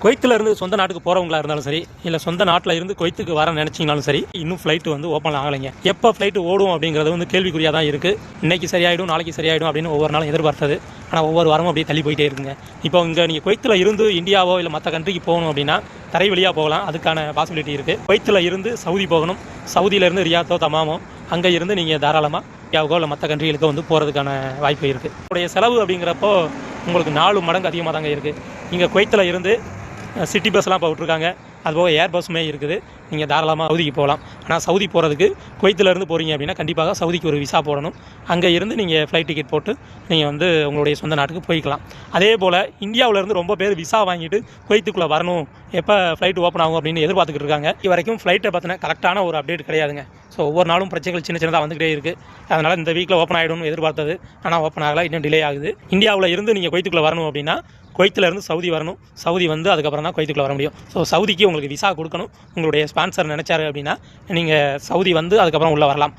குவைத்தில் இருந்து சொந்த நாட்டுக்கு போகிறவங்களா இருந்தாலும் சரி, இல்லை சொந்த நாட்டில் இருந்து குவைத்துக்கு வர நினச்சிங்கனாலும் சரி, இன்னும் ஃப்ளைட்டு வந்து ஓப்பன் ஆகலைங்க. எப்போ ஃப்ளைட்டு ஓடும் அப்படிங்கிறது வந்து கேள்விக்குறியாக தான் இருக்குது. இன்றைக்கி சரியாயிடும், நாளைக்கு சரியாயிடும் அப்படின்னு ஒவ்வொரு நாளும் எதிர்பார்த்தது. ஆனால் ஒவ்வொரு வாரமும் அப்படியே தள்ளி போயிட்டே இருக்குங்க. இப்போ இங்கே நீங்கள் குவைத்தில் இருந்து இந்தியாவோ இல்லை மற்ற கண்ட்ரிக்கு போகணும் அப்படின்னா தரை வழியாக போகலாம். அதுக்கான பாசிபிலிட்டி இருக்குது. குவைத்தில் இருந்து சவுதி போகணும், சவுதியிலேருந்து ரியாத்தோ தமாமோ, அங்கே இருந்து நீங்கள் தாராளமாக இந்தியாவுக்கோ இல்லை மற்ற கண்ட்ரிகளுக்கோ வந்து போகிறதுக்கான வாய்ப்பு இருக்குது. உடைய செலவு அப்படிங்கிறப்போ உங்களுக்கு 4 மடங்கு அதிகமாக தாங்க இருக்குது. இங்கே குவைத்தில் இருந்து சிட்டி பஸ்லாம் இப்போ விட்ருக்காங்க, அதுபோக ஏர் பஸ்ஸுமே இருக்குது. நீங்கள் தாராளமாக சவுதிக்கு போகலாம். ஆனால் சவுதி போகிறதுக்கு குவைத்திலேருந்து போகிறீங்க அப்படின்னா கண்டிப்பாக சவுதிக்கு ஒரு விசா போடணும். அங்கே இருந்து நீங்கள் ஃப்ளைட் டிக்கெட் போட்டு நீங்கள் வந்து உங்களுடைய சொந்த நாட்டுக்கு போய்க்கலாம். அதே போல் இந்தியாவிலேருந்து ரொம்ப பேர் விசா வாங்கிட்டு குவைத்துக்குள்ளே வரணும், எப்போ ஃப்ளைட் ஓப்பன் ஆகும் அப்படின்னு எதிர்பார்த்துக்கிட்டு இருக்காங்க. இது வரைக்கும் ஃப்ளைட்டை பற்றின கரெக்டான ஒரு அப்டேட் கிடையாதுங்க. ஸோ ஒவ்வொரு நாளும் பிரச்சனைகள் சின்ன சின்னதாக வந்துகிட்டே இருக்குது. அதனால் இந்த வீக்கில் ஓப்பன் ஆகிடும்னு எதிர்பார்த்தது, ஆனால் ஓப்பன் ஆகலை, இன்னும் டிலே ஆகுது. இந்தியாவில் இருந்து நீங்கள் குவைத்துக்குள்ளே வரணும் அப்படின்னா குவைத்திலேருந்து சவுதி வரணும். சவுதி வந்து அதுக்கப்புறம் தான் குவைத்துக்குள்ளே வர முடியும். ஸோ சவுதிக்கு உங்களுக்கு விசா கொடுக்கணும். உங்களுடைய ஸ்பான்சர் நினச்சாரு அப்படின்னா நீங்கள் சவுதி வந்து அதுக்கப்புறம் உள்ளே வரலாம்.